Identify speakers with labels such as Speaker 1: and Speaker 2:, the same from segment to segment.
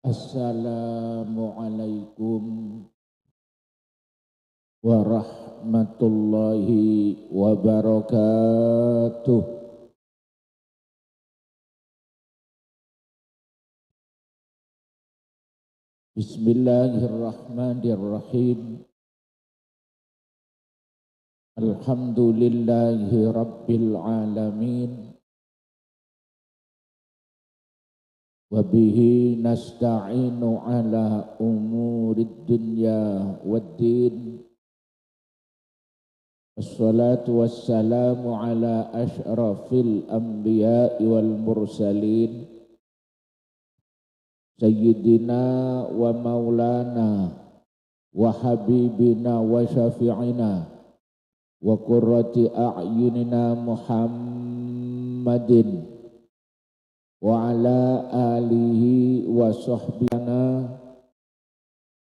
Speaker 1: Assalamualaikum warahmatullahi wabarakatuh. Bismillahirrahmanirrahim. Alhamdulillahi rabbil alamin. Wabihi nasta'inu ala umurid dunya waddin. Assalatu wassalamu ala ashrafil anbiya'i wal mursalin. Sayyidina wa maulana wa habibina wa syafi'ina wa qurrati a'yunina Muhammadin wa ala alihi wa sahbina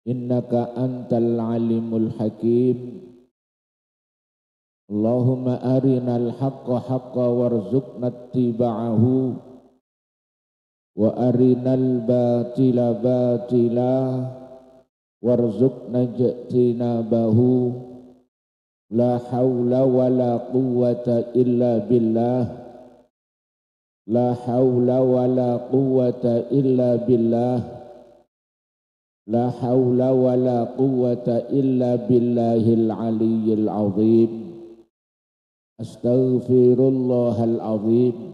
Speaker 1: innaka antal alimul hakim. Allahumma arinal haqqa haqqa warzuqna ittiba'ahu wa arinal batila batila warzuqna ijtinabahu. La hawla wa la quwwata illa billah. La hawla wa la quwwata illa billah. La hawla wa la quwwata illa billahil aliyyil azim. Astaghfirullahal azim.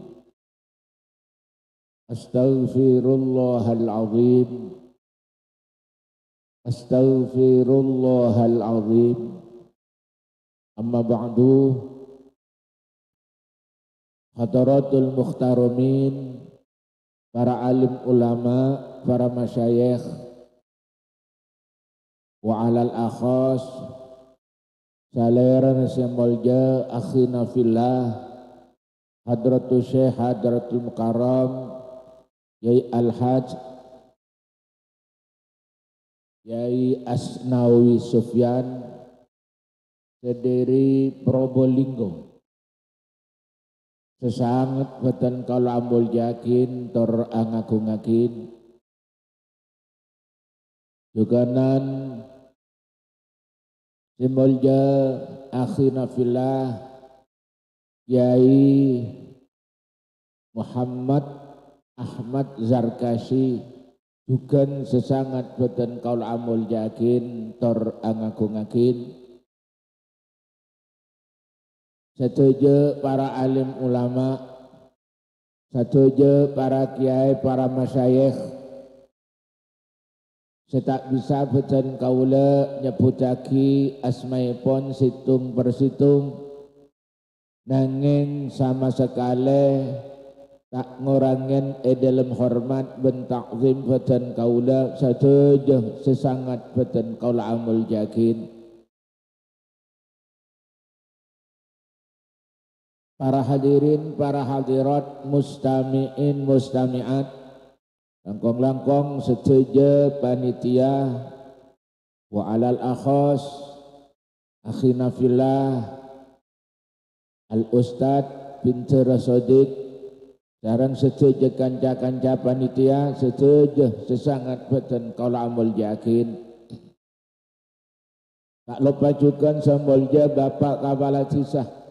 Speaker 1: Astaghfirullahal azim. Astaghfirullahal azim. Amma ba'du. Hadaratul mukhtarumin, para alim ulama, para masyayikh, wa alal akhas, saliran semolja akhina fillah, hadratul syekh, hadratul mukarram, Yai Al-Haj, Yai Asnawi Sufyan, Sederi Probolinggo. Sesangat beten kalau ambul yakin tor angagungakin juganan simbolja akhina fillah Yai Muhammad Ahmad Zarkashi jugan sesangat beten kalau ambul yakin tor angagungakin. Setuju para alim ulama, setuju para kiai, para masyayikh. Setak bisa beten kaula nyebutaki asmaipun situng persitung, nanging sama sekali tak ngurangin dalam hormat ben takzim beten kaula setuju sesangat beten kaula amul yakin. Para hadirin, para hadirat, mustami'in, mustami'at, langkong-langkong setuju panitia, wa alal akhos, akhina fillah, al-ustad, pinter sodik, jarang setuju kanca-kanca panitia, setuju sesangat beten kaula amul yakin. Tak lupa juga sembolja Bapak Kepala Sisah.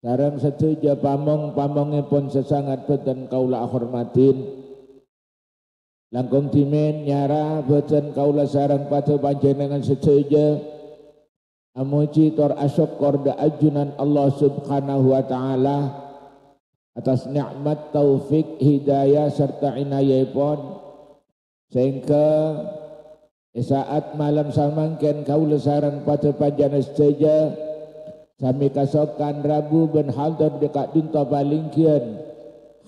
Speaker 1: Sareng setuju pamongipun sesangat beten kaula hormatin. Langkung dimen nyara beten kaula sareng patu panjenengan setuju. Amuji tor asyukur da ajunan Allah Subhanahu wa taala atas nikmat taufik hidayah serta inayahipun sehingga saat malam samangken kaula sareng patu panjenengan setuju. Sami kasokan Rabu ben hadir dekat dinto balingkian,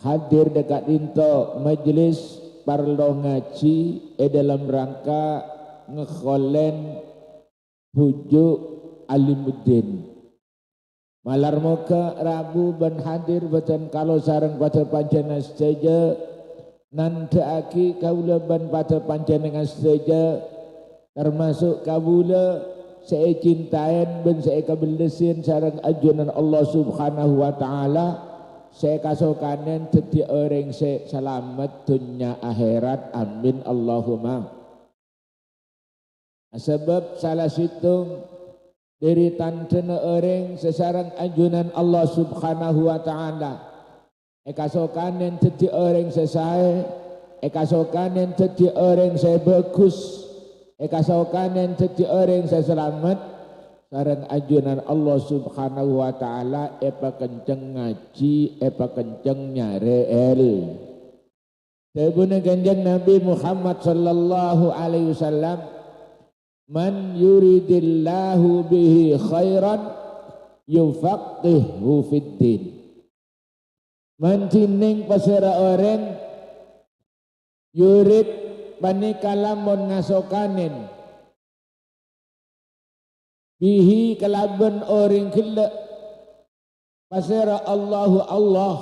Speaker 1: hadir dekat dinto majlis parlo ngaji dalam rangka ngekholen hujuk alimuddin. Malar moga Rabu ben hadir beten kalau sareng pada panjenengan saja nandaaki kaula ben pada panjenengan saja termasuk kabula saya cintain ben saya kabelesin sareng ajunan Allah Subhanahu wa taala saya kasukanen dadi orang saya selamat dunia akhirat, amin Allahumma. Sebab salah situ dari tantena orang sesarang anjunan Allah subhanahu wa ta'ala. Kasukanen dadi orang sesae, kasukanen dadi orang saya bagus, kasukanen dadi orang saya selamat. Sarang anjunan Allah subhanahu wa ta'ala epa kenceng ngaji, epa kenceng nyareel. Sebuna kanjeng Nabi Muhammad sallallahu alaihi wasallam, man yuridillahu bihi khairan yufaqihu fid din. Man tining pasira orang yurid panikalamun ngasokanin bihi kalaban orang kila pasira Allahu Allah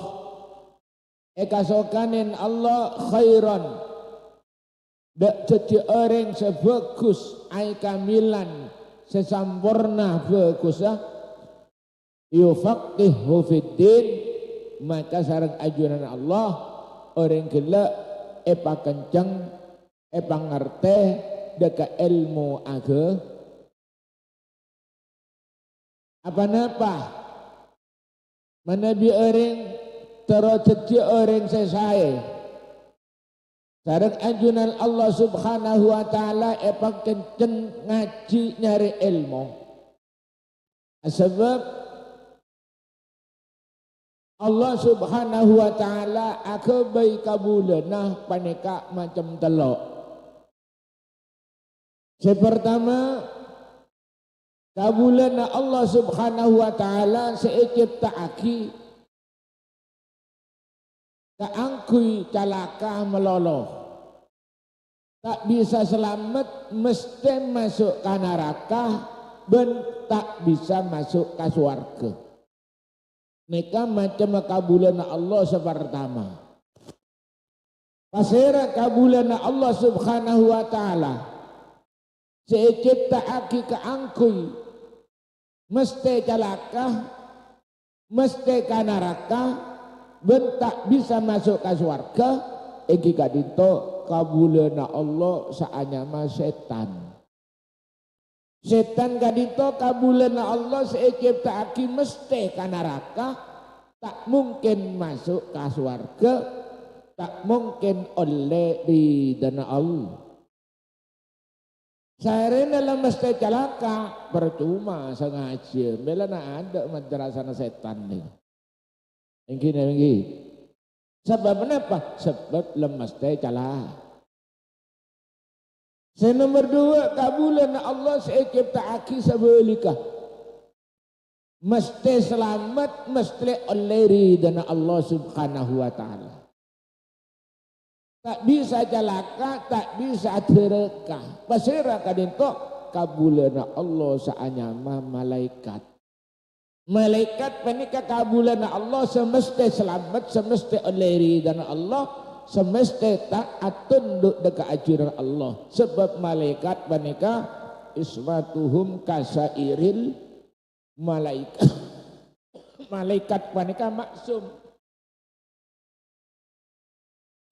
Speaker 1: kasokanin Allah khairan dak jadi orang sebagus ai kamilan sesampurna bagusah yufaqihu fid din, maka sareng ajuran Allah orang gila epa kenceng epa ngerti deka ilmu agama. Apa napa manabi orang terus jadi orang sesae sareng anjunan Allah subhanahu wa ta'ala epa kenceng ngaji nyari ilmu. Sebab Allah subhanahu wa ta'ala akabai kabulanah paneka macam telok. Sepertama kabulana Allah subhanahu wa ta'ala seiciptaaki kaangkui calaka meloloh, tak bisa selamat mesti masuk ke neraka dan tak bisa masuk ke surga. Mereka macam kabulana Allah sepertama. Pasera kabulana Allah subhanahu wa ta'ala seiciptaaki kaangkui mesti calaka mesti ke neraka ben tak bisa masuk ke surga. Iki kadito kabulana Allah saanyama setan. Setan kadito kabulana Allah seiciptaaki mesti ke neraka, tak mungkin masuk ke surga, tak mungkin oleh ridana Allah. Saya dalam mesti calaka percuma sengaja, bela nak ada madrasah setan nih. Engki. Sebab kenapa? Sebab lemas teh calah. Nomor 2 kabulan Allah seiciptaaki sabelika. Mesti selamat, mesti oleh ridana Allah subhanahu wa ta'ala. Tak bisa celaka, tak bisa dereka. Pasira kadento kabulana Allah saanyama malaikat. Malaikat panika kabulana Allah semesti selamat, semesti oleh ridana Allah, semesti taat tunduk dekat ajaran Allah. Sebab malaikat panika ismatuhum kasairil malaikat. Malaikat panika maksum.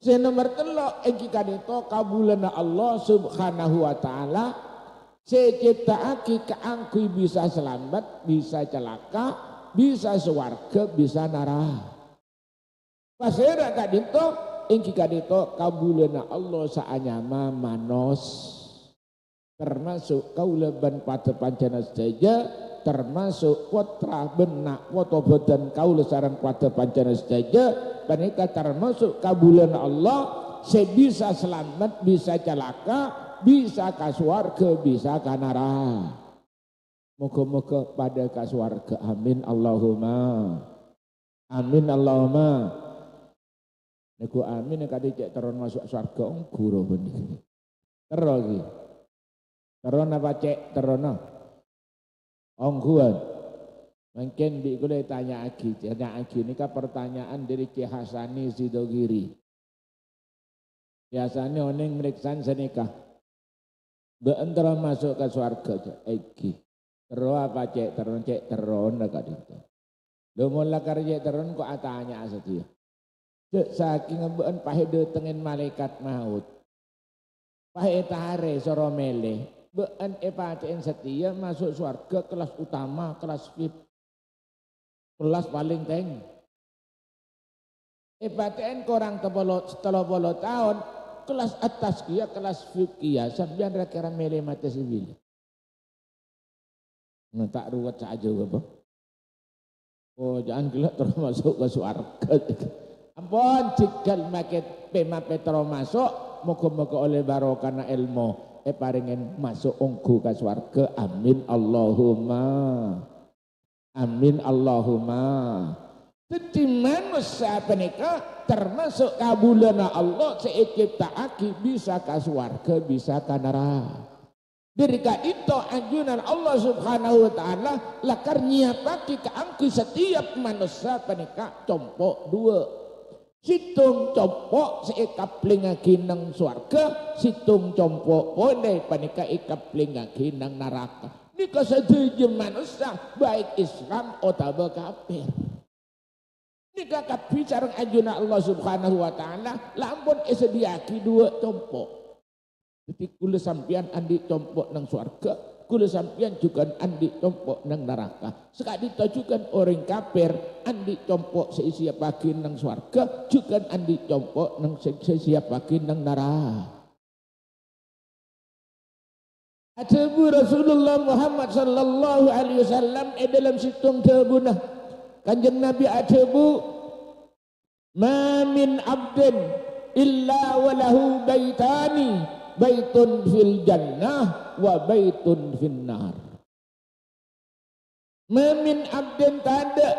Speaker 1: Nomor 3 engki kadito kabulana Allah subhanahu wa ta'ala seciptaaki kaangkui bisa selamat, bisa celaka, bisa swarga, bisa neraka. Pasera kadito engki kadito kabulana Allah saanyama manos, termasuk kaulaban pada pancana sedaja, termasuk putra benak foto badan kaula sareng pada pancana sedaja, panika termasuk kabulana Allah sebisa selamat, bisa celaka, bisa ke surga, bisa ke neraka. Moga-moga pada ke surga, amin Allahumma. Amin Allahumma. Nego amin kadi cek teron masuk surga guru benih. Teron iki. Teron apa cek terono? Ongguan. Mungkin di kula tanya lagi ini kan pertanyaan dari Ki Hasani Sidogiri. Biasanya oning meriksan senikah. Beentara masuk ke surga iki. Terus apa cek teron nak itu. Lho mula karya terun kok atanya asetia. Cek saking ngebeen pahe datengin malaikat maut. Pahe tare soro meleh. Been epaten setia masuk surga kelas utama, kelas VIP. Kelas paling teng. Epaten korang setelah polo tahun kelas atas kia, kelas VIP kia. Sambian kira meleh mata sibil. Nah tak ruwet saja apa? Oh jangan gelap terus masuk ke surga. Ampun cikal maket pema petro masuk moga-moga oleh barokah ilmu paringen masuk ongku ke swarga amin Allahumma amin Allahumma. Jadi manusia penika termasuk kabulana Allah seiciptaaki bisa ke swarga bisa ke neraka. Dari itu anjuran Allah subhanahu wa ta'ala lakar nyiapaki keangku setiap manusia penika compok dua. Situng compok seikapling nang swarga, situng compok boleh panika ikapling nang neraka. Nika setuju manusia baik Islam atau kafir. Nika kapicarang anjuran Allah subhanahu wa ta'ala lampun esediaki dua compok. Jadi kula sampian andi compok nang swarga, kula sampian juga andi compok nang neraka. Sekali ditujukan orang kafir andi compok seisiap pagi nang swarga, juga andi compok nang seisiap pagi nang neraka. Ajabu Rasulullah Muhammad sallallahu alaihi wasallam dalam situng tabunah kanjeng Nabi ajabu ma min abdin illa walahu baitani baitun fil jannah wa baitun fin nar. Mamin abden tada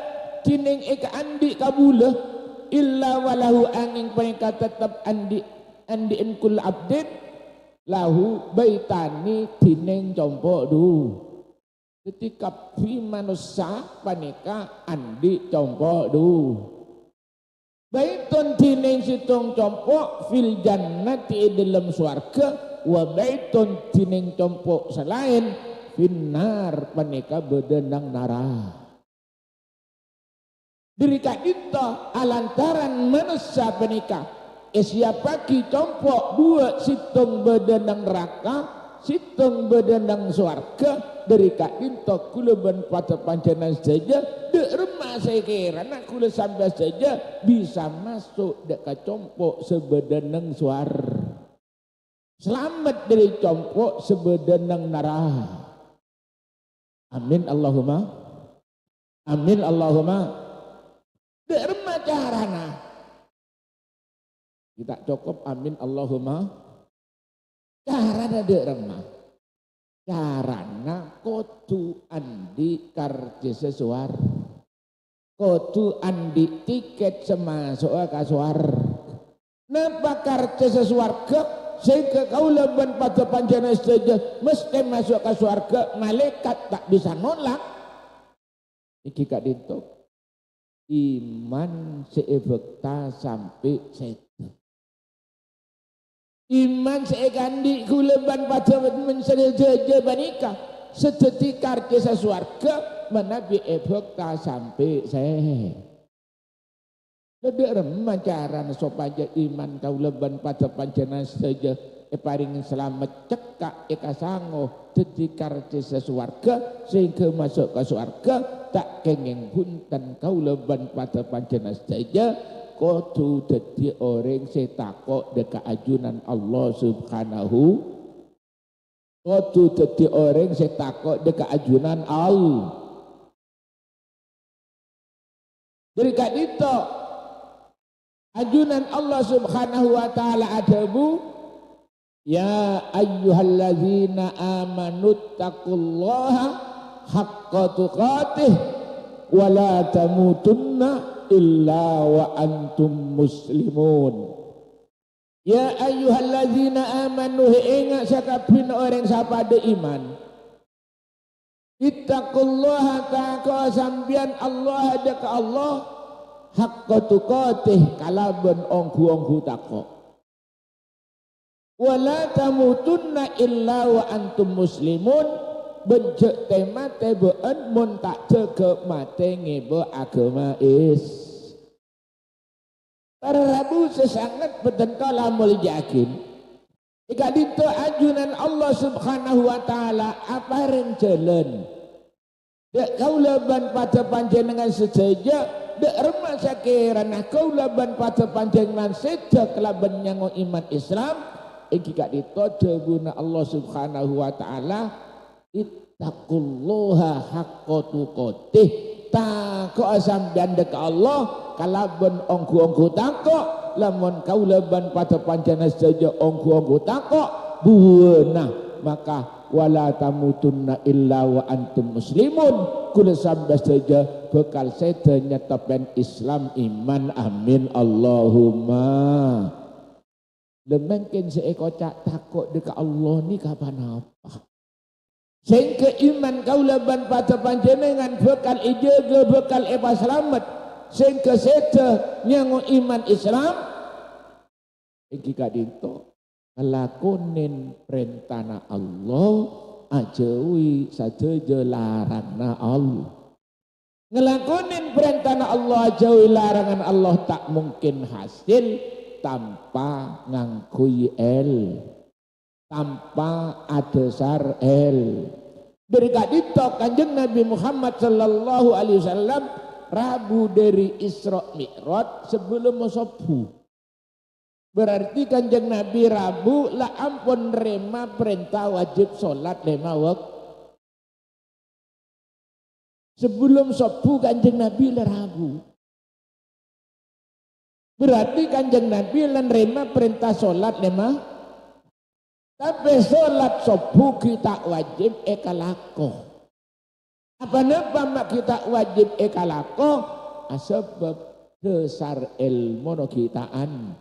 Speaker 1: tining eka andi kabula illa walahu angin mereka tetap andi enkul abden lahu baitani tining compok du. Ketika fi manusia paneka andi compok du. Baitun tining situng compok fil jannati dalam swarga wa baitun tining compok selain finnar paneka bedenang nara. Dirika itu alantaran manusia panika siapa ki compok dua situng bedenang neraka situng bedenang swarga. Dirika itu kulaban pada pancanan saja dek remah saya kira nak kula sampai saja bisa masuk dekat compok sebedenang suar. Selamat dari compok sebedenang narah. Amin Allahumma. Amin Allahumma. Dek remah carana. Kita cukup amin Allahumma. Carana dek remah. Carana kodu andi karja sesuar. Kodu andi tiket semasuk ke suar. Napa karja sesuarga sehingga kau leban pada panjana saja mesti masuk ke surga malaikat tak bisa nolak. Iki kak dinto iman seefekta sampai setu. Iman seekandi kuleban pada mensejaja banika sedetik karja sesuarga menabi efekta sampai saya. Tidak remah cara sopaja iman kau leban pada panjana saja paring selamat cekak eka sango detik karja sesuarga sehingga masuk ke surga tak kengeng punten kau leban pada panjana saja. Kodu dadi orang setakok deka ajunan Allah subhanahu. Kodu dadi orang setakok deka ajunan Allah. Dari kadito ajunan Allah subhanahu wa ta'ala adabu ya ayyuhalladzina amanu taqullaha haqqa tuqatih wa la tamutunna illa wa antum muslimun. Ya ayyuhalladzina amanu ingat sakabin orang sapada iman. Ittaqullaha ta'ala sambian Allah ada ke Allah haqqa tuqatih kalaban onggu-onggu takok. Wa la tamutunna illa wa antum muslimun benjek tema tebeen mun tak jaga mate ngebo agama is. Para rabu sesangat bedentala mul yakin. Jika dito ajunan Allah subhanahu wa ta'ala apa ren jalan. Dek kau leban pada panjenengan sejaja. Dek remasa kirana kau leban pada panjenengan sejaja kelaban nyango iman Islam. Jika dito jabuna Allah subhanahu wa ta'ala. Ittaqullaha haqqa tuqatih. Takok sampeyan dek Allah kalaban ongku-ongku takok lamun kaulaban pada panjenengan saja ongku-ongku takok buana maka wala tamutunna illa wa antum muslimun kula sampeyan saja bekal sedenya tepen Islam iman amin Allahumma. Lemengken seeko cak takok dek Allah ni kapan apa sehingga iman kaulaban pada panjenengan bekal ijaga bekal eba selamat sehingga seta nyango iman Islam jika dito ngelakonin perintahna Allah ajawi saja larangna Allah ngelakonin perintahna Allah ajawi larangan Allah tak mungkin hasil tanpa ngangkui tanpa adesar dari kadito kanjeng Nabi Muhammad sallallahu alaihi wasallam Rabu dari Isra Mi'raj sebelum subuh. Berarti kanjeng Nabi Rabu lah ampun rema perintah wajib sholat 5 waktu. Sebelum subuh kanjeng Nabi lah Rabu. Berarti kanjeng Nabi lah rema perintah sholat 5. Tapi sholat subuh kita wajib ekalako. Apa-apa mak kita wajib ekalako sebab dasar ilmu kitaan.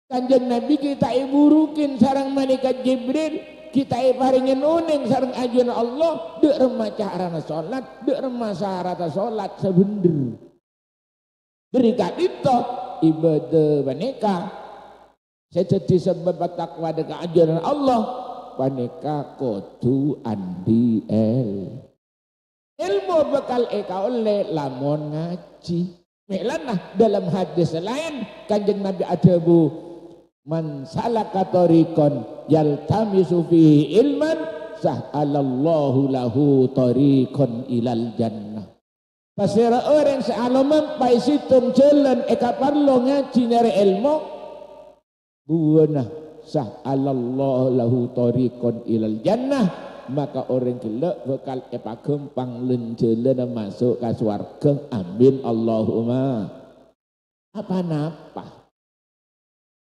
Speaker 1: Kanjeng Nabi kita iburukin sarang malaikat Jibril, kita iparingin uning sarang ajuan Allah, dek remah carana sholat, dek remah syarat sholat sebener. Berikat itu ibadah baneka. Sejati sebab takwa dekat ajaran Allah paneka kudu andi ilmu bekal eka oleh lamun ngaji melanah dalam hadis lain kanjeng Nabi adabu man salaka tariqan yaltamisu fihi ilman sahhalallahu lahu tariqan ilal jannah. Pasira orang sealaman pai situng jalan eka parlo ngaji nyari ilmu buana sahhalallahu lahu tariqan ilal jannah maka orang gila bakal gempang lenjelan masuk ke swarga amin Allahumma. Apa napa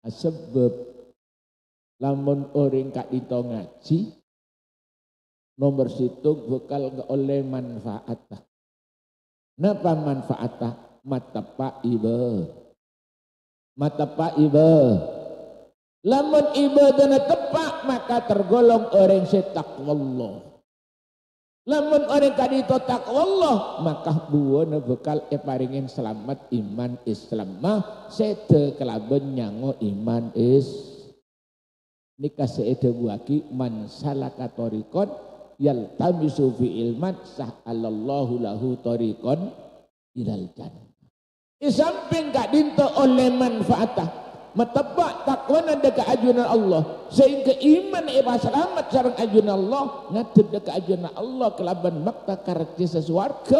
Speaker 1: sebab lamun orang kak dito ngaji nomor situ bakal gak oleh manfaat. Napa manfaat mata iba lamun ibadahna tepak maka tergolong orang setakwallah. Lamun orang kadito takwallah maka buana bekal paringin selamat iman Islam mah sete kelaben nyango iman is nikah seede buaki man salaka tariqan yaltamisu fi ilman sahhalallahu lahu tariqan ilal jannah. Di samping kadito oleh manfaatah matebak takwana dekat ajunan Allah sehingga iman iba selamat sareng ajunan Allah ngatur dekat ajunan Allah kelaban makta karakter sesuarga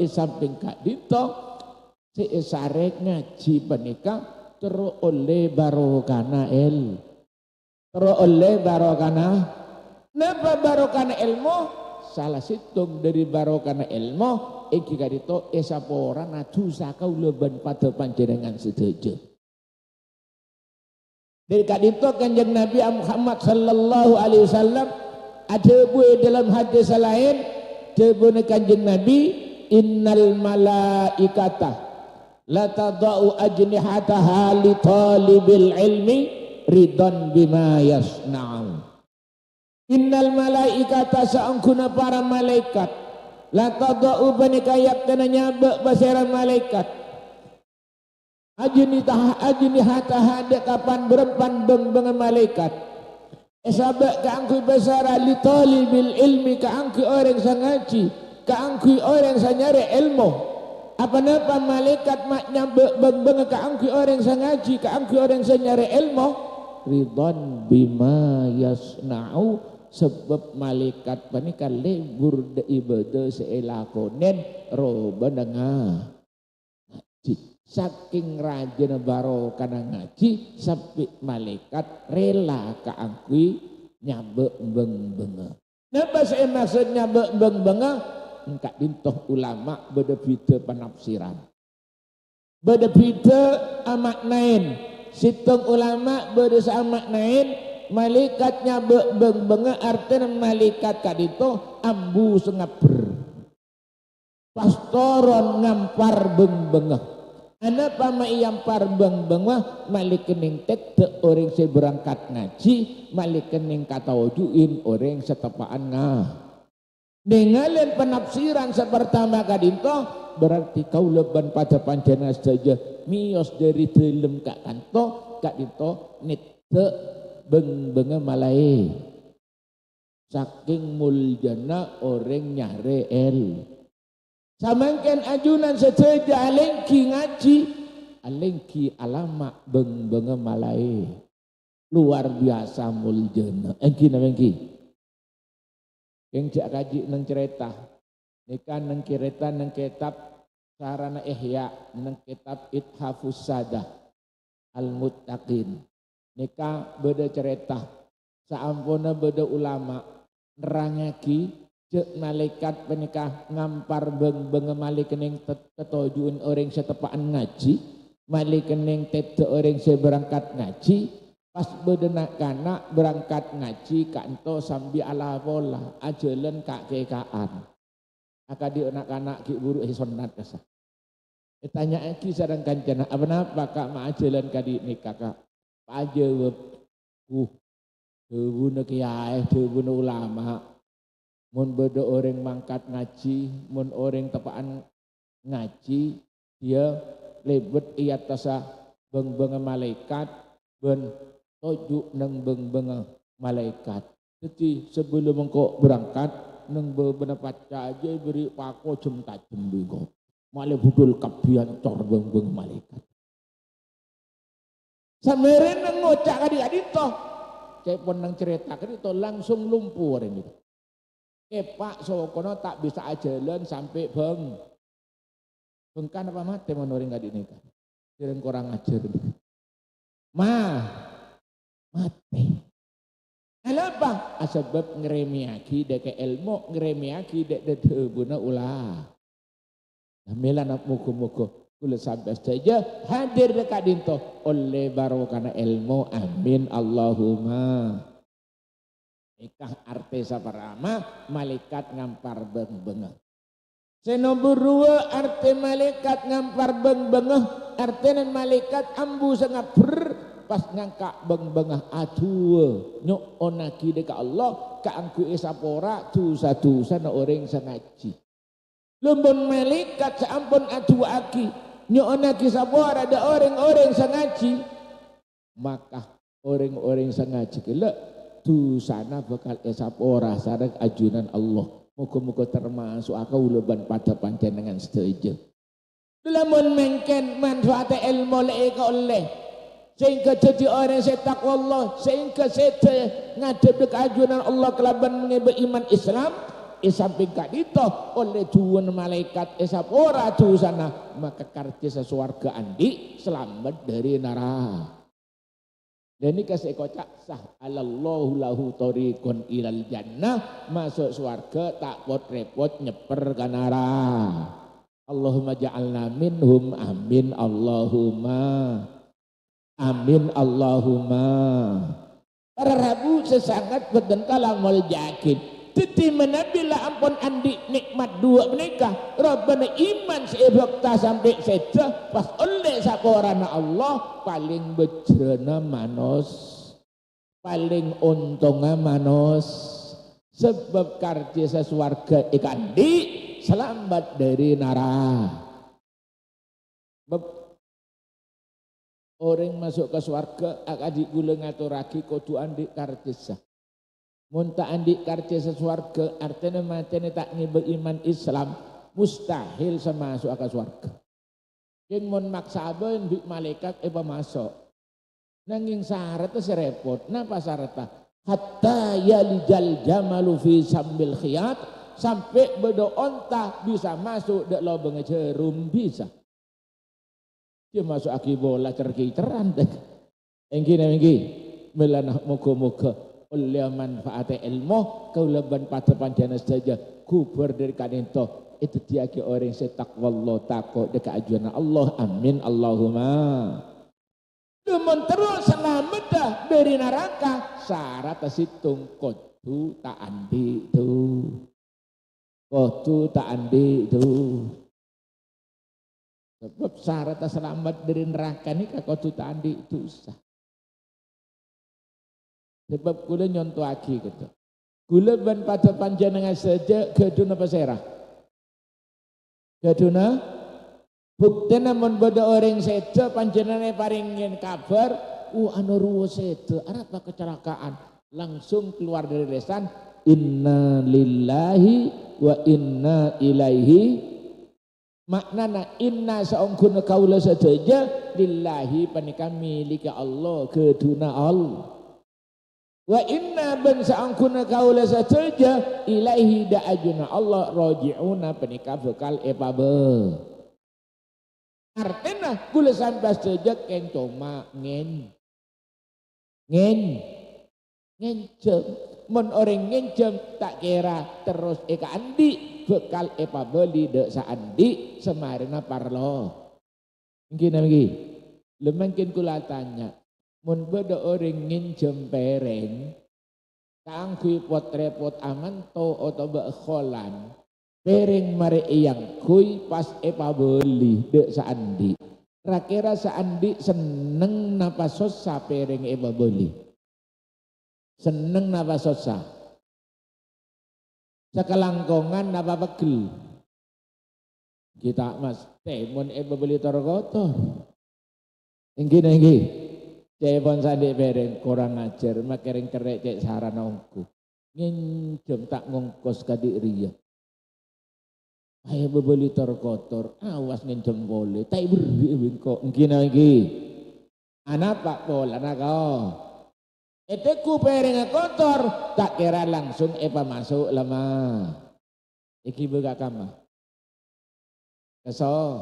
Speaker 1: samping kak dito seisarek ngaji penika terus oleh barokana napa barokana ilmu salah situng dari barokana ilmu iki kadito esapora nadusa kauleban pada panjenengan sedaja. Dari kadito kanjeng Nabi Muhammad sallallahu alaihi wasallam ada buah dalam hadis lain debu kanjeng Nabi innal malaikata la tadau ajnihataha li talibil ilmi ridan bima yasna'u. Innal malaikata saangkuna para malaikat la tadau banikayak tananya basera malaikat ajnihataha dek kapan berempan beng malaikat Sabak kaangku besara li talibil ilmi kaangku orang sang ngaji, kaangku orang sang nyari ilmu. Apa-apa malaikat maknya beng kaangku orang sang ngaji, kaangku orang sang nyari ilmu. Ridwan bima yasna'u sebab malaikat panika lebur de ibadah seelakonen roba dengar. Saking rajin barokah ngaji sampai malaikat rela kaangkui nyabe beng-benga. Napa saya maksud nyabe beng-benga? Engkak dintoh ulama beda beda penafsiran. Beda beda amaknain. Situng ulama beda samaknain malaikat nyabe beng-benga artinya malaikat kadito ambu sengaber. Pastoron ngampar beng-benga. Anak pama iyam parbeng bengwa malikening tete orang saya berangkat ngaji malikening kata wujuin orang setepaan ngah dengan penafsiran sepertama kadinto berarti kau leban pada pancana saja mios dari dalam kak kanto kadinto nete beng benga malai saking muljana orang nyare el. Samangken ajunan seteja alengki ngaji alengki alama beng-beng malai luar biasa muljana engki namengki yang jak kaji neng cerita nikah neng cerita neng kitab sarana ihya neng kitab ithafus sadah al muttaqin nikah beda cerita saampuna beda ulama nerangaki cek malaikat penikah ngampar beng malikening ketujuan orang setepaan ngaji malikening tete orang seberangkat ngaji pas bedenak kanak berangkat ngaji kanto sambil ala bola ajalan kak kekaan akadi anak-anak ki buru sonat kasa tanya aki sadang kancana apa kak ma ajalan kadi nikah kak aja debu kiai debu ulama mun beda orang mangkat ngaji, mun orang tepaan ngaji, dia lebet iya tasa beng-beng malaikat, ben tojuk neng beng-beng malaikat. Jadi sebelum engkau berangkat, neng beberapa paca aja beri pako jem tajem bingung. Malah budul kabian cor beng-beng malaikat. Sameren neng ngocak adik-adik toh, cek pun neng cerita itu langsung lumpuh orang itu. Pak sokono tak bisa ajalan sampai bengkan apa mati menoring gak dinikah kirim kurang ajar mati kenapa asbab ngeremiaki dek ilmu ngeremiaki dek dedebuna ulah melan mugo-mugo kula sampai saja hadir dekat dinto oleh barokana ilmu amin Allahumma. Nikah artesa parama malaikat ngampar beng-bengah. Senomor 2 arte malaikat ngampar beng-bengah artinya malaikat ambu sangat pas ngangkak beng-bengah aduh nyok onaki deka Allah kaangku esapora dosa-dosa na orang sangaji. Lembon malaikat seampun aduh aki nyok onaki sapora ada orang-orang sangaji maka orang-orang sangaji kelak tu sana bakal esap ora sareng ajunan Allah. Muga-muga termasuk akau leban pada panjenengan setuju. Lamun mengken manfaat ilmu lek oleh sehingga jadi orang yang takwa Allah sehingga saya ngadep ke ajunan Allah kelaban beriman Islam samping kak itu oleh tuan malaikat esap ora tu sana maka kartis swarga andi selamat dari neraka. Dan ini kasih kocak sah alallahu lahu tariqun ilal jannah masuk surga tak repot nyeper kanara. Allahumma ja'alna minhum amin Allahumma amin Allahumma. Para rabu sesangat bedentala mal yakin. Titi menabila ampun andi nikmat dua menikah. Rabbana iman seibakta sampai seja pas oleh sakorana Allah paling bejrena manos paling untungnya manos sebab karya sesuarga ikan di selamat dari nara. Orang masuk ke swarga akan digulung atau ragi kudu andi kartisa Munta andi karce sesuarga artinya matene tak ngibe iman Islam mustahil semasuk ke surga. Yen mun maksa aben bi malaikat masuk. Nanging syarat itu repot. Napa syaratnya? Hatta yalijal jamalu fi sambil khiyat sampai bedo onta bisa masuk dek lobeng jerum bisa. Dia masuk aki bola cerki-ceran dek. Engki melana moga-moga oleh manfaat ilmu kau leban pada panjana saja kuber dari kanento itu dia ke orang setakwa Allah takut dekat ajuan Allah amin Allahumma demen terus selamat dah dari neraka syarat situng kotu tak andi sebab syarat selamat dari neraka ni kotu tak andi itu usah. Sebab kula nyontoh lagi gitu. Kula ban pada panjenengan saja gaduna pasera. Gaduna bukti namun pada orang saja panjenengan paringin kabar, anu ruwo saja, apa kecelakaan. Langsung keluar dari lesan, inna lillahi wa inna ilaihi. Maknana inna saungkuna kaula saja lillahi panika milik Allah gaduna Allah. Wa inna ben saangkuna kaula saja ilaihi da'ajuna Allah raji'una penika bekal epabe. Artinya kula sampai saja kencoma ngencem men orang ngencem tak kira terus eka andi bekal epabeli dek saandi semarina parlo. Mungkin lemangkin kula tanya mun beda orang nginjem pereng kangkui pot repot aman to atau bekholan pereng mari yang kui pas beli dek saandi rakira saandi seneng napa sosa pereng beli seneng napa sosa sekelangkongan napa pegel kita mas temun beli kotor inggi Cepon sandi bereng kurang ajar makering kerek cek sarana ongku nginjem tak ngongkos kadik ria ayo bebeli kotor awas nginjem boleh tak beri kok ngina lagi anak pak pola nak kau eteku pereng kotor tak kira langsung masuk lama iki buka kama keso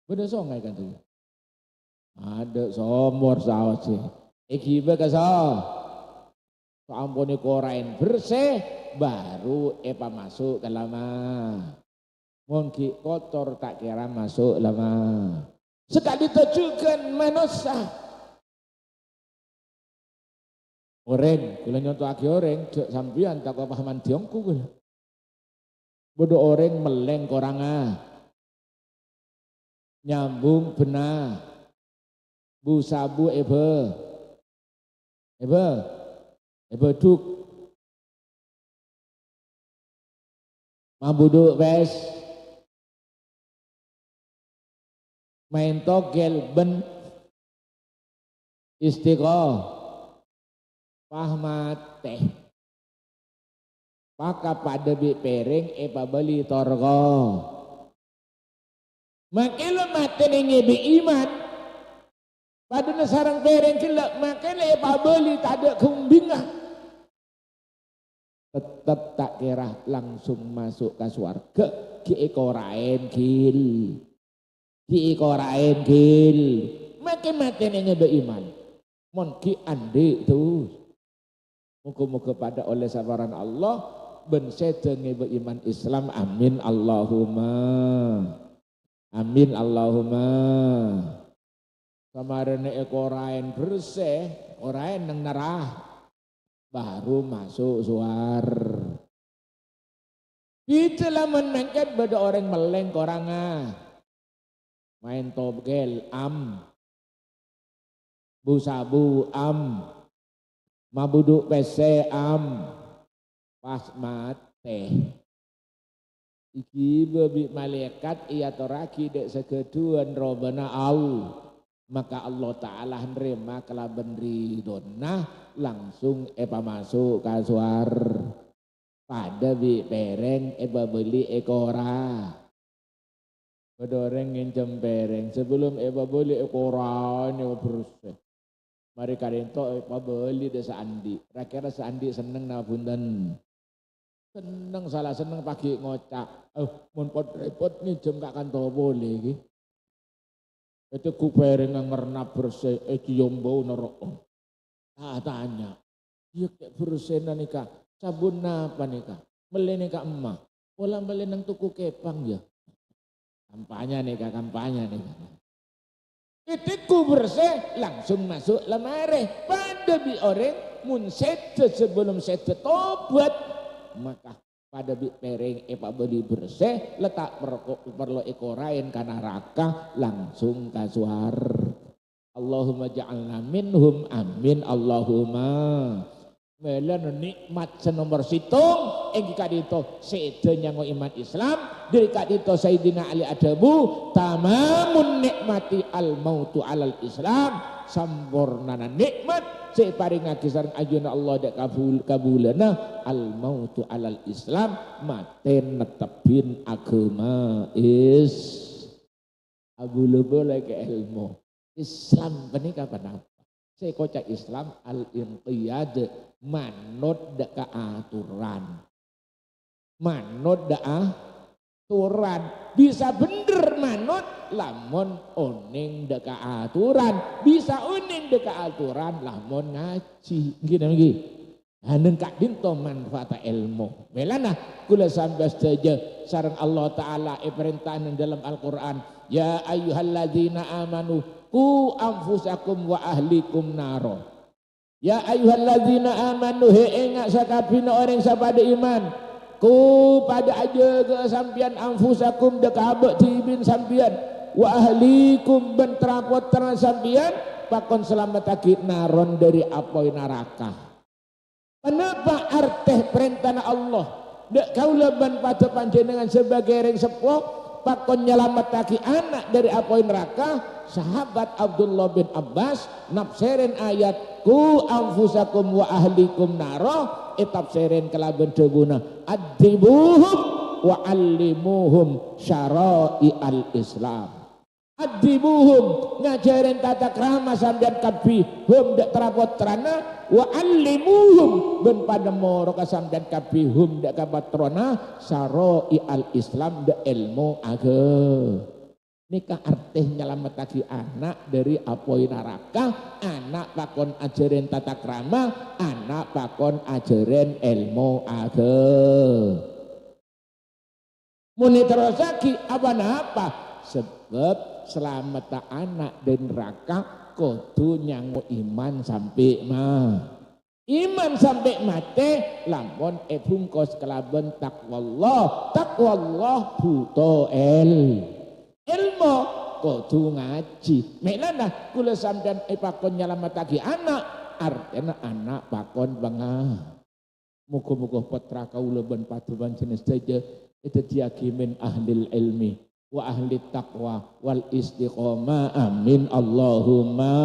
Speaker 1: beda songai kan tuh ada somor sawas sih. Iki bekasa. Sampuni korain bersih baru masuk ke lama. Mungkin kotor tak kira masuk lama. Sekali tujukan manusia. Orang, kula nyontoh aki orang, jok sampian tak pahaman diongku kula. Bodoh orang meleng koranga. Nyambung benar. Bu sabu ebe duk mabuduk wes main togel ben istiqoh pahmat teh paka pada bi pereng beli torgo makilo mati ngebi iman pada sarang pereng kelak makanya beli tak ada kumbingan tetap tak kira langsung masuk ke surga ki ekorain kil makin matenya beriman mon ki ande itu muka-muka pada oleh sabaran Allah ben sedenge beriman Islam amin Allahumma kemarin ekorain bersih, orain nang narah, baru masuk suar. Itu lah menangkat beda orang meleng koranga, main togel busabu mabuduk pc pas mate. Iki bebi malaikat iya toraki dek sekeduan robana au. maka Allah Ta'ala nerima kelaban ridona langsung masuk ke suar pada bi pereng beli ekora bedoreng ngincem pereng sebelum beli ekora ini berusaha mari kadento beli desa andi rakira seandi seneng na punten seneng salah seneng pagi ngocak mun pot repot ngincem gak kanto boleh iki itu kupereng ngernap bersih cium bau nerok tanya iya kayak bersih nikah sabun apa nikah beli nikah emak pola beli nang tuku kepang ya kampanye nikah itu bersih langsung masuk lemari pada bi orang mun sete sebelum sete tobat maka pada pereng beli bersih letak perlu ekorain karena raka langsung kasuar Allahumma ja'alna minhum amin Allahumma melan nikmat senomor situng engki kadito sedenya ngo iman Islam dari kadito Sayyidina Ali Adabu tamamun nikmati al mautu alal Islam sampurnana nikmat separingake sareng ajuna Allah dak kabulana al mautu alal Islam maten netepin agama is abul-bul ke ilmu Islam menika apa? Saya kocak Islam al-inqiyad manut dak aturan. Manut dak aturan bisa bener manut lamun oning dak aturan, bisa oning dak aturan lamun ngaji. Nggih Hanen kak dinto manfaat ilmu. Melana kula sampai saja sareng Allah Ta'ala perintahan dalam Al-Quran. Ya ayyuhalladzina amanu ku anfusakum wa ahlikum naro. Ya ayyuhalladzina amanu he engak sakabina orang sapada iman. Ku pada aja ke sampian anfusakum dekabek tibin sampian. Wa ahlikum bentrapot terang sampian. Pakon selamat akid naron dari apoi neraka. Kenapa arteh perintah Allah? Dek kaulah ban pada panjenengan sebagai orang sepuh pakon nyelamatake anak dari apoi neraka. Sahabat Abdullah bin Abbas nafsirin ayat ku anfusakum wa ahlikum naro tafsirin kelaban debuna adibuhum wa allimuhum syara'i al-Islam. Adibuhum ngajarin tata krama sampeyan kabeh hum dak terapot terana wa allimuhum ben pada moro ka sampeyan kabeh hum dak kapatrona syara'i al-Islam dak ilmu agama. Nikah artih nyelametake anak dari apoi neraka, anak pakon ajarin tata krama, anak pakon ajarin ilmu agama. Muni terusaki apa sebab selamat anak dan neraka kudu nyangu iman sampai iman sampai mati lamun bungkus kelaban takwallah buto ilmu kudu ngaji melana kula sampeyan pakon nyelametake anak artena anak pakon bangah muga-muga putra kaula ben paduan jenis saja itu diakimin ahlil ilmi wa ahli taqwa wal istiqomah amin Allahumma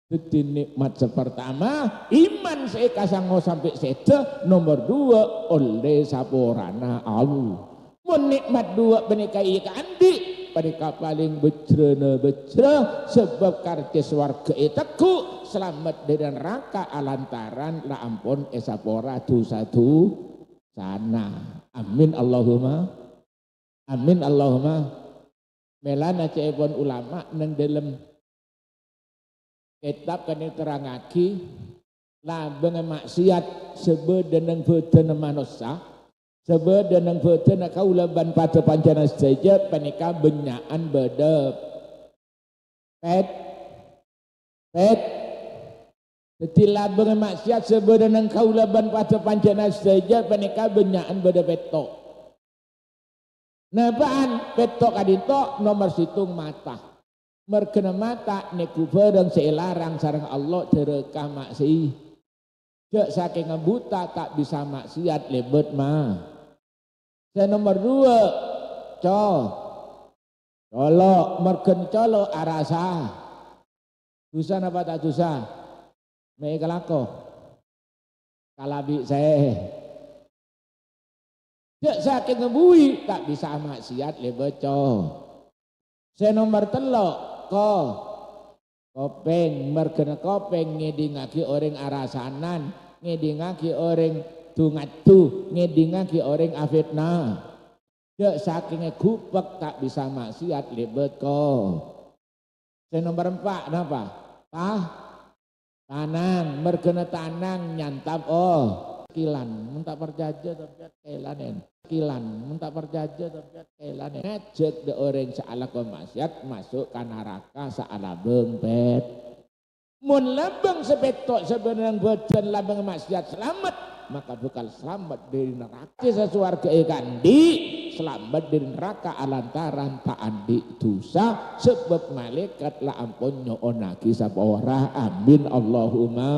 Speaker 1: jadi nikmat pertama iman saya kasanggo sampai sede nomor 2 oleh saporana Allah menikmat 2 benikai kandi mereka paling bejrena sebab karcis warga iteku selamat dari neraka alantaran la ampun esapora dosa sana amin Allahumma melana cepon ulama nang dalam kitab kene terangaki labeng maksiat sebedeneng beden manusia sebedeneng beden kaula ban pada panjana saja panika benyaan bedep pet dadi labeng maksiat sebedeneng kaula ban pada panjana saja panika benyaan bedep petok napaan petok kadito nomor situng mata merkena mata neku bareng selarang sareng Allah derekah maksi cek saking buta tak bisa maksiat lebet mah. Dan nomor 2 Colo mergen colo arasa. Dosa apa tak dosa? Mek kelako. Kalabi saya. Cek sakit ngebui tak bisa maksiat le beco. Saya nomor telok kopeng mergen kopeng ngedingaki orang arasanan, ngedingaki orang dungatu, ngedingaki orang afitna. Cek sakingnya gupek tak bisa maksiat le beco. Saya nomor 4 napa? Tanang mergen tanang nyantap kilan mentak perjaja tapi kailanen kilan mentak perjaja tapi kailanen ngajak de orang saala maksiat masuk ke neraka saala bempet mun lambang sepetok sebenarnya boten lambang maksiat selamat maka bakal selamat dari neraka sesuarga ikan di selamat dari neraka alantaran tak andi dosa sebab malaikat la ampun nyoonaki sapa ora amin Allahumma.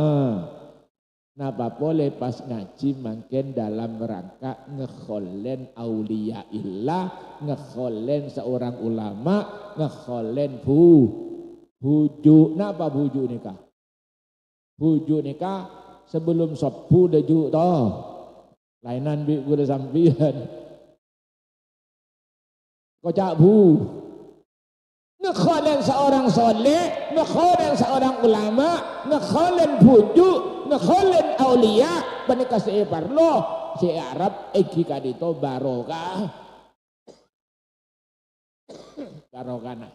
Speaker 1: Napa boleh pas ngaji makin dalam rangka ngekholen aulia illah, ngekholen seorang ulama, ngekholen bujuk. Napa bujuk nikah? Bujuk nikah sebelum sepuh dejuk toh. Lainan bi kuda sampian. Kocak bu. Ngekholen seorang soleh, ngekholen seorang ulama, ngekholen bujuk, ngekholen aulia, menikah separlo, si Arab egi kadito barokah. Barokana.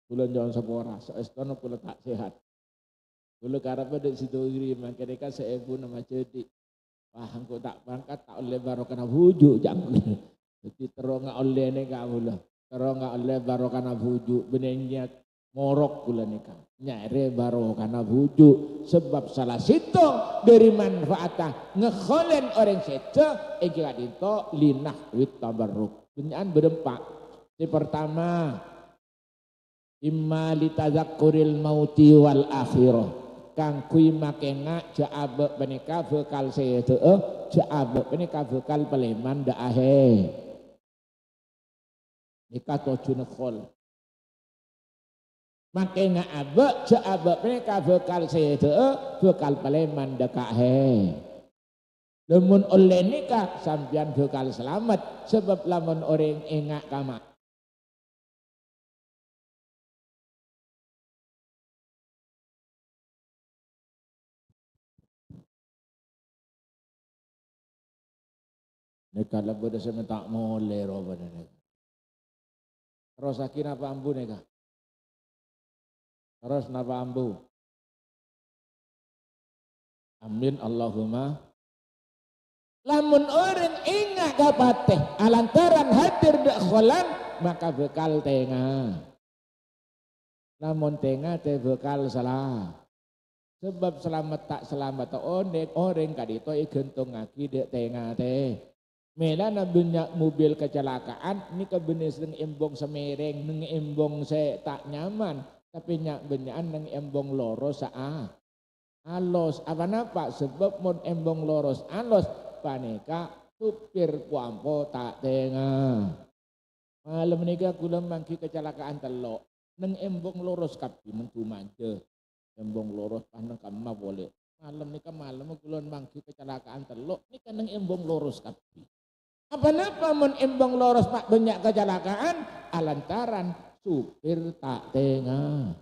Speaker 1: Bulan jangan sepora, seestono pula tak sehat. Bulu karena pada situ diri makanya seebu nama jadi. Wah, aku tak bangkat tak oleh barokana bujuk jangan. Jadi terong oleh ni kamu lah. Terong oleh barokana bujuk benengnya morok pula nikah. Nyare barokana bujuk sebab salah situ dari manfaatah ngekholen orang situ ikilah itu linah wit tabarruk. Benyaan berempat. Yang pertama imma litadzakkuril mauti wal akhirah. Kang kui makenga jaabe menika bekal setu jaabe menika bekal peleman da ahe. Nikah tojun khol. Makenga abe jaabe menika bekal setu bekal peleman da kahe. Lamun oleh nikah sampean bekal selamat sebab lamun orang engak kama. Nikah lebih dah saya tak boleh roba nikah. Terus akhirnya apa ambu nikah? Terus napa ambu? Amin Allahumma. Lamun orang ingat kapateh alantaran hadir dak kholan maka bekal tengah. Lamun tengah teh bekal salah. Sebab selamat tak selamat orang kadito igentung ngaki dek tengah teh. Mela na banyak mobil kecelakaan ni kebenis neng embong semereng neng embong se tak nyaman tapi nyak benyaan neng embong loros alos apa napa sebab mon embong loros alos paneka supir kuampo tak tengah malam nika kula mangki kecelakaan telok neng embong loros kapi mentu manje embong loros paneng kama boleh malam nika malam kula mangki kecelakaan telok nika neng embong loros kapi. Apa-apa men embong loros pak banyak kecelakaan alantaran supir tak tengah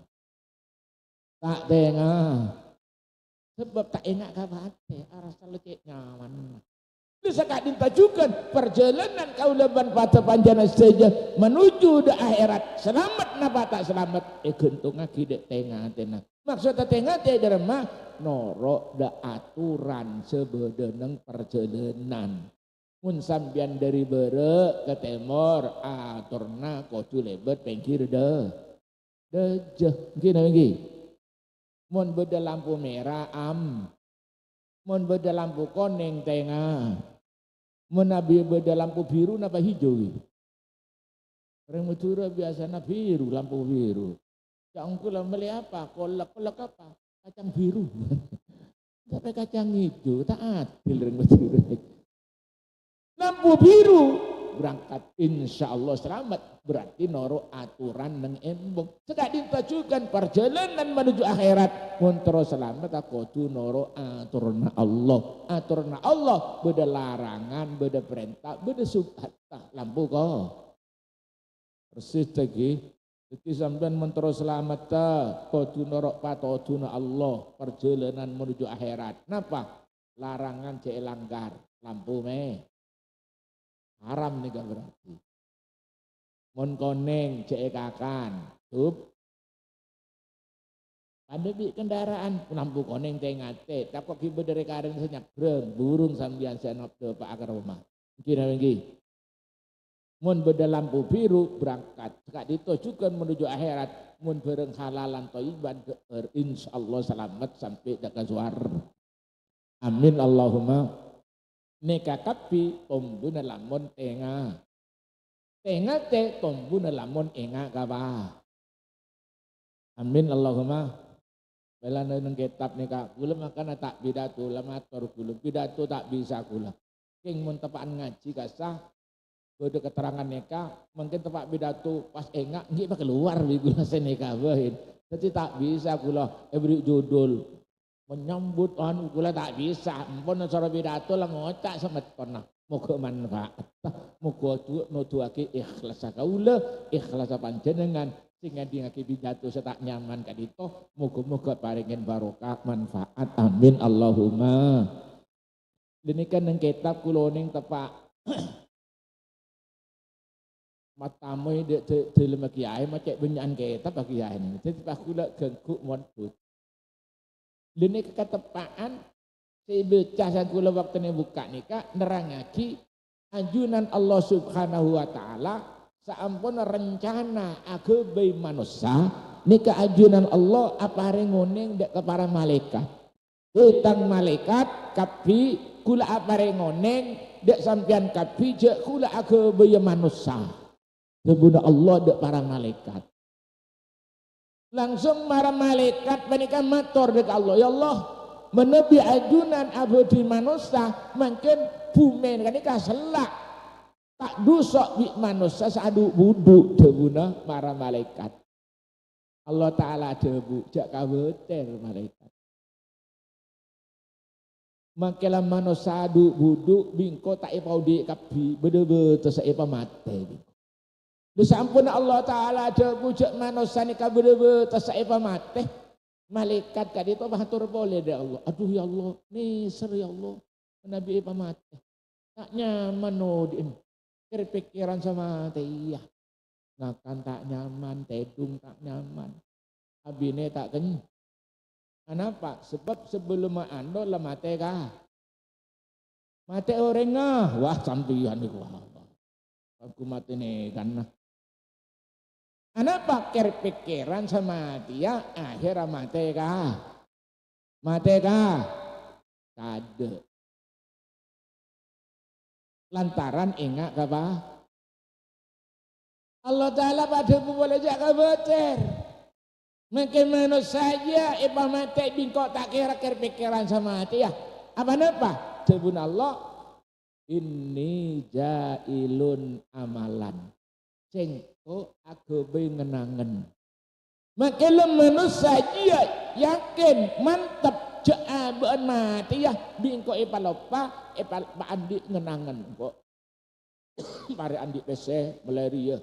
Speaker 1: sebab tak enak kabate arasa lecek nyaman itu sekadin tajukan perjalanan kau leban pada panjana saja menuju ke akhirat selamat napa tak selamat gentung ngaki dek tengah maksudnya tengah teh derma norok da aturan sebedeneng perjalanan. Mun sambian dari bere ke timur aturna kocu lebet pengkir dejeh gini lagi mun beda lampu merah mun beda lampu kuning tengah mun nabi beda lampu biru napa hijau orang Madura biasanya biru lampu biru yang kula beli apa kolak apa kacang biru tapi kacang hijau tak adil orang Madura. Lampu biru berangkat insya Allah selamat, berarti noro aturan neng embong. Sekak ditajukan perjalanan menuju akhirat montoro selamat aku tu noro aturan Allah beda larangan, beda perintah, beda subhat lampu kok persis lagi. Jadi sampean mentero selamat ta kudu noro patoduna Allah perjalanan menuju akhirat. Napa? Larangan cek langgar lampu me haram nih berarti. Mon koneng cek kakan tup pada bi kendaraan lampu koneng tengate tak kok kibe dari karen senyak burung sambian senop de pak akar rumah kira lagi. Mun beda lampu biru berangkat sekak ditujukan menuju akhirat mun bareng halalan thayyiban insyaallah selamat sampai dekat suar. Amin Allahumma. Neka kapi tombuna lamun tenga te tombuna lamun enga kaba. Amin Allahumma. Bela nang kitab neka kula makana tak pidato lamator kula pidato tak bisa kula. King mun tepaan ngaji kasah beda keterangan neka mungkin tepak pidato pas enga nggih pak keluar kula seneka bahin. Jadi tak bisa kula beri judul menyambut kula tak bisa empun cara pidato lah ngocak semeton moga manfaat moga nuduhake ikhlas kaula ikhlas panjenengan sehingga dingake pidato setak nyaman kadito moga-moga paringin barokah manfaat amin Allahumma. Dene kan nang kitab kula ning tepak matamu de lemah kiai macek benyan kitab kiai ini jadi pak kula gengku mondut. Dene ketepaan si becasan kula waktu ini buka nikah nerangaki anjunan Allah Subhanahu wa taala saampun rencana agabai manusia nikah anjunan Allah apa ngoneng dek ke para malaikat. Utang malaikat kapi kula apa ngoneng dek sampian kapi je kula agabai manusia. Kebunuh Allah dek para malaikat. Langsung para malaikat menikah matur dek Allah, ya Allah menebi ajunan abadi manusia mungkin bumi kan nikah selak tak dusok bi manusia sadu budu debuna para malaikat. Allah Ta'ala debu jak kaweter malaikat. Mangkelah manusia sadu budu bingko tak ipau di kapi bede-bede seipa mate. Sampun Allah Ta'ala ada bujak manusia ni kabur tasaipa mate malaikat kadito matur boleh deh Allah. Aduh ya Allah nisir ya Allah Nabi ipa mate tak nyaman nodin kepikiran sama iya ngakan tak nyaman tedung tak nyaman abine tak kenyang. Kenapa? Sebab sebelum ando lah mate kah mate orangnya wah sampian iku aku mati nih karena kenapa pikiran sama dia akhirnya mati kah kade lantaran ingat apa Allah Ta'ala pada boleh jaga bocer mungkin manusia ipa mati bingkok tak kira pikiran sama dia apa jabun Allah ini jailun amalan cengko agabe ngenangen makelem manusia dia yakin mantap jaaban mati ya bingko ipa lopa ipa andi ngenangen kok mari andi PC malaria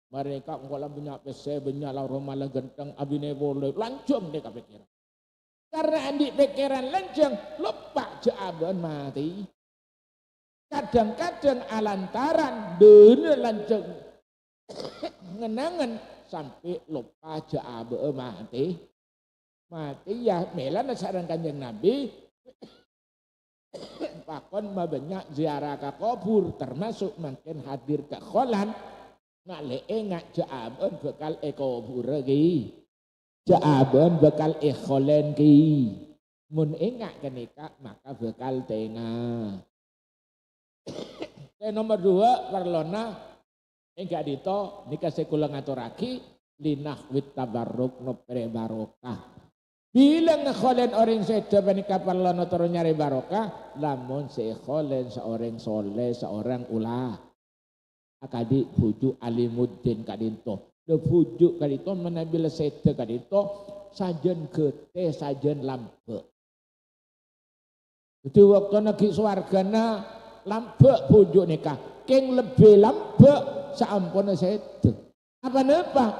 Speaker 1: mereka kalau punya PC banyak lah rumah lah genteng abine boleh lancung deh kepikiran karena andi pikiran lancung lupa jaaban mati. Kadang-kadang alantaran dene lancung ngenangan sampai lupa jaabe mati ya melan saran Kanjeng Nabi pakon banyak ziarah ke kubur termasuk makin hadir ke kholan ngale ngak jaaben bekal kubur lagi jaaben bekal kholen ki mun engak kenika maka bekal tengah. Nomor 2 warlona enggak dito nikah sekula ngaturaki linah wit tabarruk no barokah Bilang ngekholen orang seda panika parlono terus nyari barokah, lamun sekholen seorang soleh, seorang ulah. Akadi bujuk alimuddin kadinto. De bujuk kadinto menambil seda kadinto sajen gete sajen lampe. Jadi waktu nagi swargana lampe bujuk nikah. Keng lebih lampe saampuna seda. Apa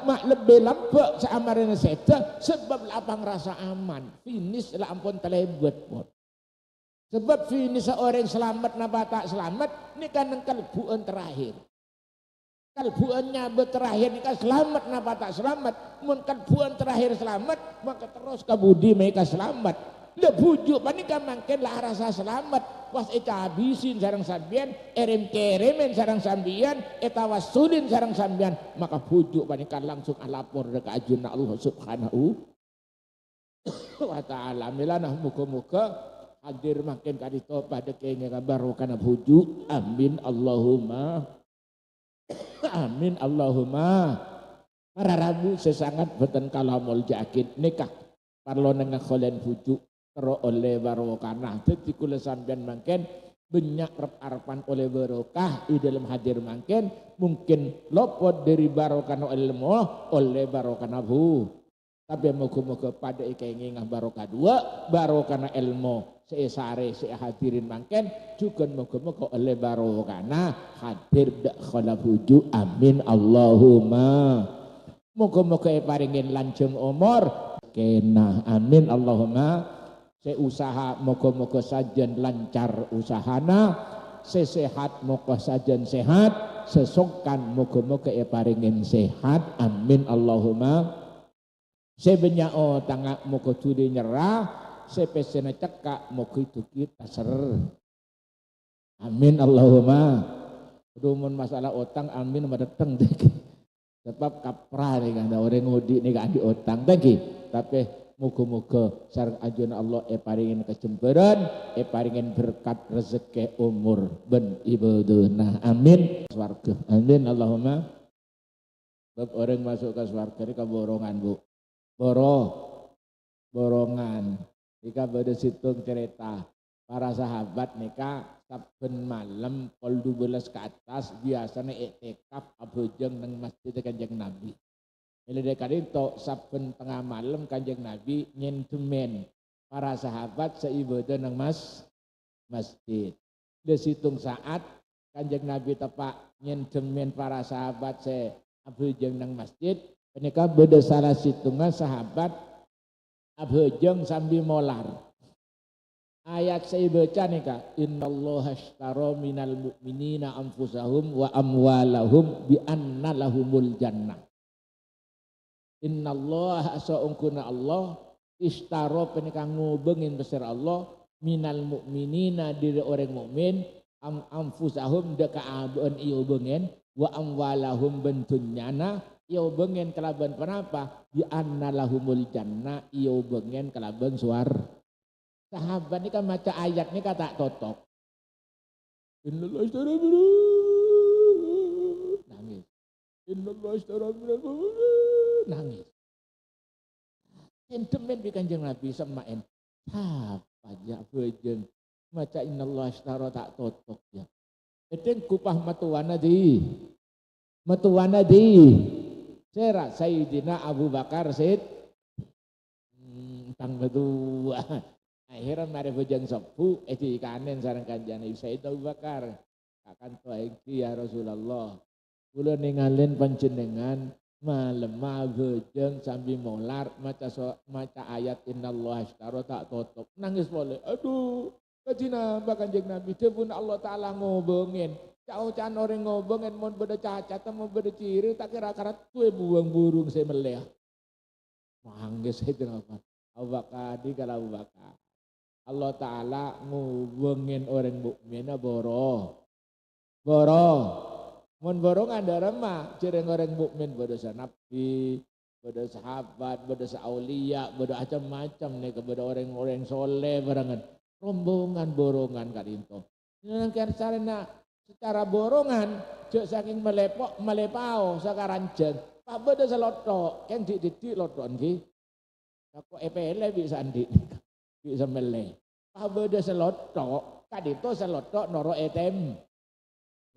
Speaker 1: mak lebih lampak seamarina seda sebab lapang rasa aman finish lah ampun telebet pun sebab finish seorang selamat napa tak selamat ini kan kalbuan terakhir kalbuannya terakhir ini kan selamat napa tak selamat mun kalbuan terakhir selamat maka terus kabudi mereka selamat le bujuk panika mangken lah rasa selamat was eta habisin sareng sampean keremen sareng sampean eta wasulin sareng sampean maka bujuk panika langsung alapor ka ajunna Allah Subhanahu wa taala milanah muga-muga hadir makin kadito pada kenging barokah bujuk amin Allahumma amin Allahumma para rabu sesangat boten kalamul jakit nikah parlo nang kholen bujuk tero oleh barokah dadi kula sampean mangken banyak rep-arepan oleh barokah di dalam hadir mangken mungkin lopot dari barokah ilmu oleh barokah nabu tapi moga-moga pada kenging barokah dua barokah ilmu seesare hadirin mangken juga moga-moga oleh barokah hadir dak khala buju amin Allahumma moga-moga paringin lanjeng umur kena amin Allahumma usaha moga-moga sajen lancar usahana sesehat moga sajen sehat sesokan moga-moga paringin sehat amin Allahumma sebenya tangga moga tudi nyerah sepesena cekak moga itu kita ser amin Allahumma rumun masalah utang amin madeteng dek sebab kaprah nih kan orang ngudi nih kan di utang deki tapi muga-muga sareng ajun Allah paringin kecemburan paringin berkat rezeki umur ben ibaduna amin swarga amin Allahumma bab orang masuk ke swarga ini borongan bu borongan jika pada situng cerita para sahabat nikah saben malam pol 12 ke atas biasanya iktikaf abujeng nang masjid Kanjeng Nabi. Ini dekadito saben tengah malam Kanjeng Nabi nyendemen para sahabat seibadah nang masjid. Desitung saat Kanjeng Nabi tepak nyendemen para sahabat se abujeng nang masjid. Menika beda salah situngan sahabat abujeng sambil molar. Ayat saya baca nih kak, innallaha ashtara minal mu'minina anfusahum wa amwalahum bi anna lahumul jannah. Innallaha sa'ungkuna Allah ishtara penikah ngubengin besar Allah minal mu'minina diri orang mukmin anfusahum deka abun iyo bengen wa amwalahum bentunyana iyo bengen kelaban penapa bi anna lahumul jannah iyo bengen kelaban suar. Sahabat ini kan maca ayat ini kata totok. Innallah ishtara nangis. Innallah ishtara nangis. Sendemen di Kanjeng Nabi semain. Apa aja bejeng maca innallah ishtara tak totok ya. Edeng kupah matuwana di. Sera Sayyidina Abu Bakar Sid. Tang berdua. Akhirnya mari bujang sepu di kanen sareng Kanjeng Sayyid Abu Bakar akan tuaiki ya Rasulullah kula ningalin panjenengan malam bujang sambil molar maca ayat innallaha ashtara tak tutup nangis boleh aduh kajina Kanjeng Nabi dipun Allah taala ngobongin caucan orang ngobongin mun beda cacat mau beda ciri tak kira-kira tuwe buang burung saya meleh manggis itu apa Abu Bakar di kalau Abu Bakar Allah Ta'ala ngubungin orang mukmin boro mun boro ngandara mah cereng orang mukmin bodo nabi bodo sahabat bodo aulia bodo macam-macam nih kepada orang-orang soleh barengan rombongan borongan kadinto kan secara borongan jok saking melepau sakaranjeng pak bodo selotok kan dididik lotok nggih Kok epele bisa andi bisa meleh. Kabeh selot tok, kadito selot tok noro ATM.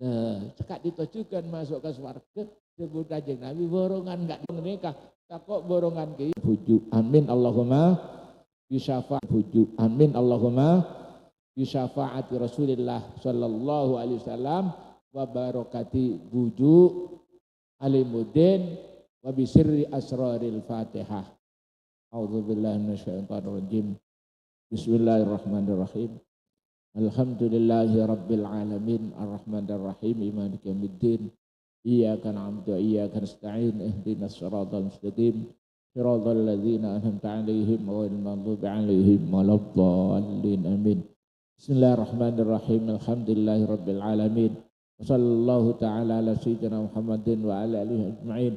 Speaker 1: Nah, cekak ditujukan masuk ke swarga sebut Kanjeng Nabi borongan enggak menikah. Takok borongan ki bujuk. Amin Allahumma bisyafaat bujuk. Amin Allahumma bisyafaati Rasulillah sallallahu alaihi wasallam wa barakati bujuk alimuddin wa bisirri asraril Fatihah. A'udzubillahi minasyaitonir rajim. Bismillahirrahmanirrahim. Alhamdulillahi rabbil alamin arrahmanir rahim maliki yaumiddin iyyaka na'budu wa iyyaka nasta'in ihdinas siratal mustaqim siratal ladzina an'amta 'alaihim ghairil maghdubi 'alaihim waladdallin amin. Bismillahirrahmanirrahim. Alhamdulillahi rabbil alamin. Wassallallahu ta'ala ala sayyidina Muhammadin wa ala alihi ajma'in.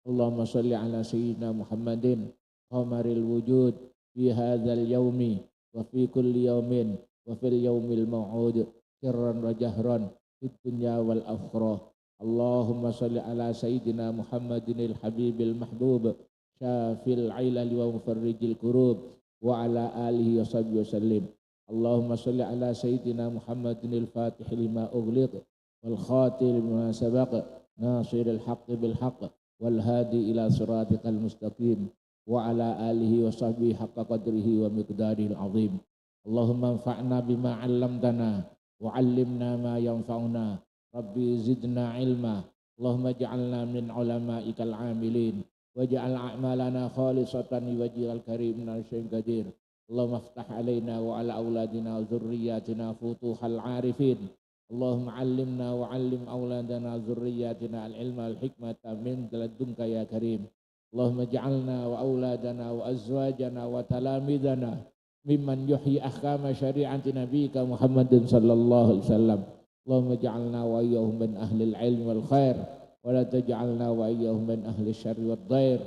Speaker 1: Allahumma shalli ala sayyidina Muhammadin qamaril wujud fi hadzal yaumi wa fi kulli yaumin wa fil yaumil mau'ud sirran wa jahran fid dunya wal akhirah. Allahumma shalli ala sayyidina Muhammadinil habibil mahbub syafil ilali wa mufarrijil kurub wa ala alihi wa sahbihi wasallim. Allahumma shalli ala sayyidina Muhammadinil fatih lima ughliq wal khatim lima sabaq nasiril haqqi bil haqq wal hadi ila siratikal mustaqim wa ala alihi wa sahbihi haqqa qadrihi wa miqdaril azim. Allahumma anfa'na bima 'allamtana wa 'allimna ma yanfa'una. Rabbi zidna ilma. Allahumma ja'alna min ulama'ikal 'amilin waj'al a'malana khalisatan liwajhikal karim nasyai qadir. Allahumma aftah 'alaina wa 'ala auladina wa dzurriyyatina futuhal 'arifin. Allahumma 'allimna wa 'allim auladana wa dzurriyyatina al-ilma wal hikmata min ladunka ya karim. Allahumma ja'alna wa auladana wa azwajana wa talamidana mimman yuhyi ahkama syari'ati nabiyika Muhammadin sallallahu alaihi wasallam. Allahumma ja'alna wa iyyahum min ahli al-ilm wal khair wa la taj'alna wa iyyahum min ahli syarri wad dhair.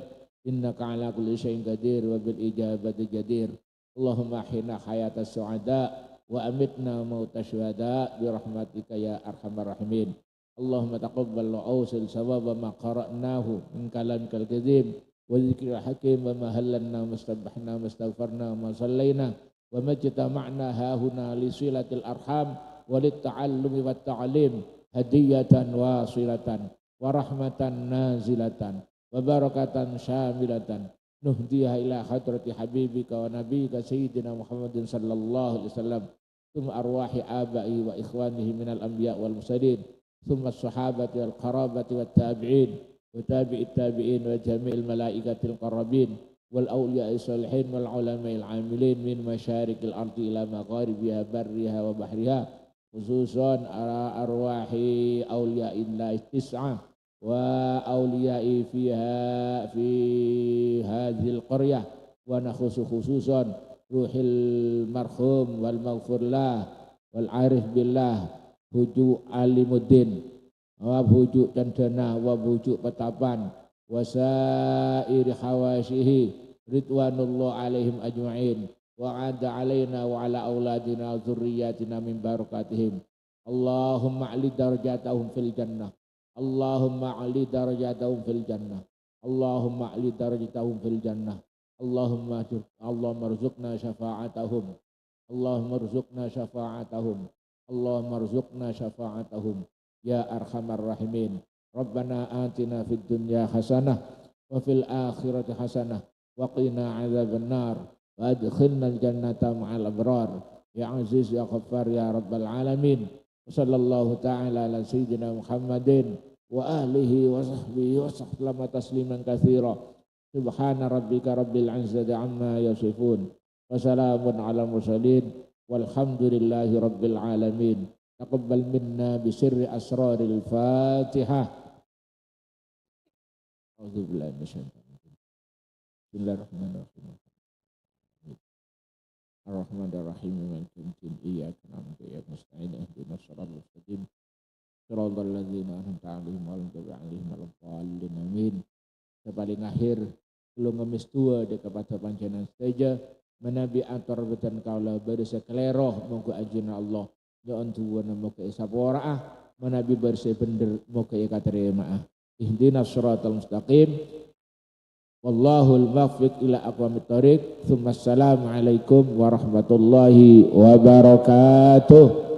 Speaker 1: Innaka ala kulli syai'in qadir wa bil ijabati jadir. Allahumma ahyina hayatas su'ada wa amitna mautas syuhada bi rahmatika ya arhamar rahimin. Allahumma taqabbal wa awsil sawaba ma qara'nahu min kalamikal kadim wa dzikril hakim wa ma hallanna mustabbahna mustaghfarna wa sallaina wa majtama'na hahuna li silatil arham wa lit ta'allumi wat ta'lim hadiyatan wasilatan wa rahmatan nazilatan wa barakatan syamilatan nuhdiha ila hadrati habibika wa nabiyyika sayyidina Muhammadin sallallahu alaihi wasallam thumma arwahi abai wa ikhwanihi minal anbiya wal mursalin thumma as-sahabati wal qarabati wat tabi'in wa tabi'it tabi'in wa jami'il malaikatil qarrabin wal awliya'i shalihin wal ulama'il 'amilin min masyariqil ardi ila magharibiha barriha wa bahriha khususan ala arwahi awliya'illahi tis'ah wa awliya'i fiha fi hadhil qaryah wa nakhusu khususan ruhil marhum wal maghfurlah wal arif billah bujuk alimuddin wa bujuk cendana wa bujuk petapan wa sairi hawasyihi ridwanullah alaihim ajma'in wa ada alaina wa ala auladina wa dzurriyyatina min barakatihim. Allahumma ali darajatahum fil jannah. Allahumma ali darajatahum fil jannah. Allahumma ali darajatahum fil jannah. Allahumma rzuqna syafa'atahum. Allahumma rzuqna syafa'atahum. Allahumma rzuqna syafa'atahum ya arhamar rahimin. Rabbana atina fid dunya hasanah wa fil akhirati hasanah wa qina adzabannar wa adkhilna jannata ma'al abrar ya aziz ya ghaffar ya rabbal alamin. Sallallahu ta'ala ala sayyidina Muhammadin wa ahlihi wa sahbihi wa sallama tasliman katsira. Subhana rabbika rabbil izzati amma yasifun wa salamun ala mursalin walhamdulillahi rabbil alamin. Taqabbal minna bisirri asraril Fatihah. A'udzubillahi minasyaitonir rajim. Bismillahirrahmanirrahim. Ar-Rahmanir-Rahim. Maliki yaumiddin. Iyyaka na'budu wa iyyaka nasta'in. Ihdinas siratal mustaqim. Shiratal ladzina an'amta 'alaihim ghairil maghdubi 'alaihim. Amin. Paling akhir belum ngemis tua di kepada panjenengan saja menabi atur betan kaula berse keleroh moga ajina Allah ya antuwana moga isaporaah menabi berse bener moga ya katerima. Ihdinas siratal mustaqim Wallahul muwaffiq ila aqwamit thoriq. Assalamualaikum warahmatullahi wabarakatuh.